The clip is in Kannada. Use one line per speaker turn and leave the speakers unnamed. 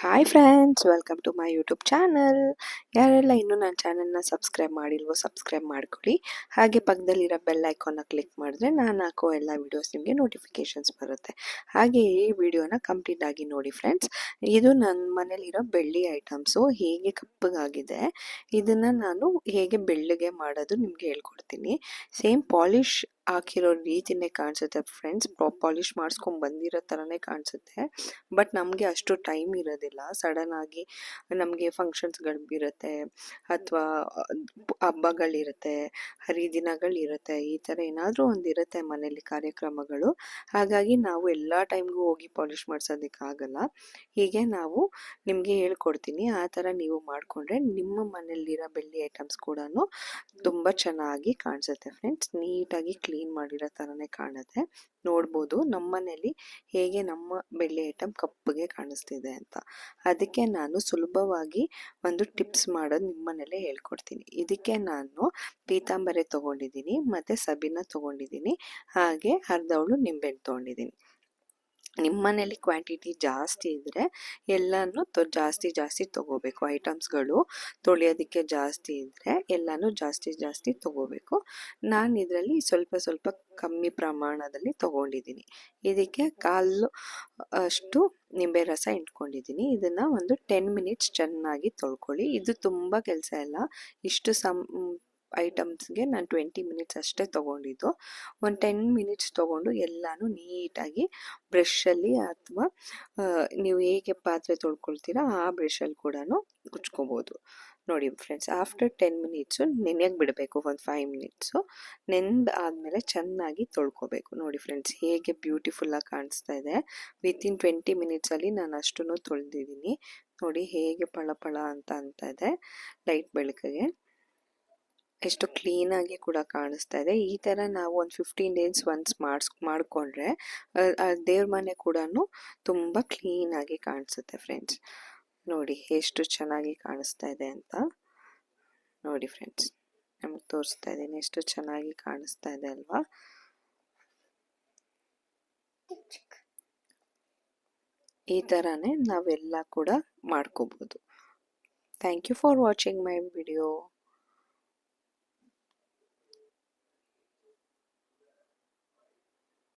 Hi friends, welcome to my YouTube channel. ಯಾರೆಲ್ಲ ಇನ್ನೂ ನನ್ನ ಚಾನಲ್ನ ಸಬ್ಸ್ಕ್ರೈಬ್ ಮಾಡಿಲ್ವೋ ಸಬ್ಸ್ಕ್ರೈಬ್ ಮಾಡ್ಕೊಳ್ಳಿ. ಹಾಗೆ ಪಕ್ಕದಲ್ಲಿರೋ ಬೆಲ್ ಐಕಾನ್ನ ಕ್ಲಿಕ್ ಮಾಡಿದ್ರೆ ನಾನು ಹಾಕೋ ಎಲ್ಲ ವೀಡಿಯೋಸ್ ನಿಮಗೆ ನೋಟಿಫಿಕೇಷನ್ಸ್ ಬರುತ್ತೆ. ಹಾಗೆ ಈ ವಿಡಿಯೋನ ಕಂಪ್ಲೀಟ್ ಆಗಿ ನೋಡಿ ಫ್ರೆಂಡ್ಸ್. ಇದು ನನ್ನ ಮನೇಲಿರೋ ಬೆಳ್ಳಿ ಐಟಮ್ಸು ಹೇಗೆ ಕಪ್ಪಗಾಗಿದೆ, ಇದನ್ನು ನಾನು ಹೇಗೆ ಬೆಳ್ಳಗೆ ಮಾಡೋದು ನಿಮಗೆ ಹೇಳ್ಕೊಡ್ತೀನಿ. ಸೇಮ್ ಪಾಲಿಷ್ ಹಾಕಿರೋ ರೀತಿನೇ ಕಾಣಿಸುತ್ತೆ ಫ್ರೆಂಡ್ಸ್. ಪಾಲಿಷ್ ಮಾಡಿಸ್ಕೊಂಡು ಬಂದಿರೋ ಥರನೇ ಕಾಣಿಸುತ್ತೆ. ಬಟ್ ನಮಗೆ ಅಷ್ಟು ಟೈಮ್ ಇರೋದಿಲ್ಲ. ಸಡನ್ ಆಗಿ ನಮಗೆ ಫಂಕ್ಷನ್ಸ್ಗಳು ಇರುತ್ತೆ ಅಥವಾ ಹಬ್ಬಗಳಿರುತ್ತೆ, ಹರಿದಿನಗಳಿರುತ್ತೆ, ಈ ಥರ ಏನಾದರೂ ಒಂದು ಇರುತ್ತೆ ಮನೇಲಿ ಕಾರ್ಯಕ್ರಮಗಳು. ಹಾಗಾಗಿ ನಾವು ಎಲ್ಲ ಟೈಮ್ಗೂ ಹೋಗಿ ಪಾಲಿಷ್ ಮಾಡಿಸೋದಕ್ಕಾಗಲ್ಲ. ಹೀಗೆ ನಾವು ನಿಮಗೆ ಹೇಳ್ಕೊಡ್ತೀನಿ. ಆ ಥರ ನೀವು ಮಾಡಿಕೊಂಡ್ರೆ ನಿಮ್ಮ ಮನೆಯಲ್ಲಿರೋ ಬೆಳ್ಳಿ ಐಟಮ್ಸ್ ಕೂಡ ತುಂಬ ಚೆನ್ನಾಗಿ ಕಾಣಿಸುತ್ತೆ ಫ್ರೆಂಡ್ಸ್. ನೀಟಾಗಿ ಕ್ಲೀನ್ ಮಾಡಿರೋ ಥರನೇ ಕಾಣುತ್ತೆ. ನೋಡ್ಬೋದು ನಮ್ಮ ಮನೇಲಿ ಹೇಗೆ ನಮ್ಮ ಬೆಳ್ಳಿ ಐಟಮ್ ಕಪ್ಪಗೆ ಕಾಣಿಸ್ತಿದೆ ಅಂತ. ಅದಕ್ಕೆ ನಾನು ಸುಲಭವಾಗಿ ಒಂದು ಟಿಪ್ಸ್ ಮಾಡೋದು ನಿಮ್ಮ ಮನೇಲೇ ಹೇಳ್ಕೊಡ್ತೀನಿ. ಇದಕ್ಕೆ ನಾನು ಪೀತಾಂಬರಿ ತೊಗೊಂಡಿದ್ದೀನಿ ಮತ್ತು ಸಬೀನ ತೊಗೊಂಡಿದ್ದೀನಿ, ಹಾಗೆ ಅರ್ಧವಳು ನಿಂಬೆಹಣ್ಣು ತೊಗೊಂಡಿದ್ದೀನಿ. ನಿಮ್ಮ ಮನೇಲಿ ಕ್ವಾಂಟಿಟಿ ಜಾಸ್ತಿ ಇದ್ದರೆ ಎಲ್ಲನೂ ಜಾಸ್ತಿ ತೊಗೋಬೇಕು. ಐಟಮ್ಸ್ಗಳು ತೊಳೆಯೋದಕ್ಕೆ ಜಾಸ್ತಿ ಇದ್ದರೆ ಎಲ್ಲನೂ ಜಾಸ್ತಿ ತೊಗೋಬೇಕು. ನಾನು ಇದರಲ್ಲಿ ಸ್ವಲ್ಪ ಕಮ್ಮಿ ಪ್ರಮಾಣದಲ್ಲಿ ತೊಗೊಂಡಿದ್ದೀನಿ. ಇದಕ್ಕೆ ಕಾಲು ಅಷ್ಟು ನಿಂಬೆ ರಸ ಇಟ್ಕೊಂಡಿದ್ದೀನಿ. ಇದನ್ನು ಒಂದು 10 ಮಿನಿಟ್ಸ್ ಚೆನ್ನಾಗಿ ತೊಳ್ಕೊಳ್ಳಿ. ಇದು ತುಂಬ ಕೆಲಸ ಇಲ್ಲ. ಇಷ್ಟು ಐಟಮ್ಸ್ಗೆ ನಾನು 20 ಮಿನಿಟ್ಸ್ ಅಷ್ಟೇ ತೊಗೊಂಡಿದ್ದು. ಒಂದು 10 ಮಿನಿಟ್ಸ್ ತೊಗೊಂಡು ಎಲ್ಲನೂ ನೀಟಾಗಿ ಬ್ರಷಲ್ಲಿ ಅಥವಾ ನೀವು ಹೇಗೆ ಪಾತ್ರೆ ತೊಳ್ಕೊಳ್ತೀರಾ ಆ ಬ್ರಷಲ್ಲಿ ಕೂಡ ಉಜ್ಕೋಬೋದು. ನೋಡಿ ಫ್ರೆಂಡ್ಸ್, ಆಫ್ಟರ್ 10 ಮಿನಿಟ್ಸು ನೆನೆಯಕ್ಕೆ ಬಿಡಬೇಕು. ಒಂದು 5 ಮಿನಿಟ್ಸು ಆದಮೇಲೆ ಚೆನ್ನಾಗಿ ತೊಳ್ಕೊಬೇಕು. ನೋಡಿ ಫ್ರೆಂಡ್ಸ್, ಹೇಗೆ ಬ್ಯೂಟಿಫುಲ್ಲಾಗಿ ಕಾಣಿಸ್ತಾ ಇದೆ. ವಿತಿನ್ 20 ಮಿನಿಟ್ಸಲ್ಲಿ ನಾನು ಅಷ್ಟನ್ನು ತೊಳೆದಿದ್ದೀನಿ. ನೋಡಿ ಹೇಗೆ ಪಳ ಅಂತ ಇದೆ ಲೈಟ್ ಬೆಳಕಿಗೆ. ಎಷ್ಟು ಕ್ಲೀನಾಗಿ ಕೂಡ ಕಾಣಿಸ್ತಾ ಇದೆ. ಈ ಥರ ನಾವು ಒಂದು 15 ಡೇಸ್ ಒನ್ಸ್ ಮಾಡಿಕೊಂಡ್ರೆ ದೇವ್ರ ಮನೆ ಕೂಡ ತುಂಬ ಕ್ಲೀನಾಗಿ ಕಾಣಿಸುತ್ತೆ ಫ್ರೆಂಡ್ಸ್. ನೋಡಿ ಎಷ್ಟು ಚೆನ್ನಾಗಿ ಕಾಣಿಸ್ತಾ ಇದೆ ಅಂತ. ನೋಡಿ ಫ್ರೆಂಡ್ಸ್, ನಮಗೆ ತೋರಿಸ್ತಾ ಇದ್ದೀನಿ ಎಷ್ಟು ಚೆನ್ನಾಗಿ ಕಾಣಿಸ್ತಾ ಇದೆ ಅಲ್ವಾ. ಈ ಥರನೇ ನಾವೆಲ್ಲ ಕೂಡ ಮಾಡ್ಕೋಬೋದು. Thank you for watching my video.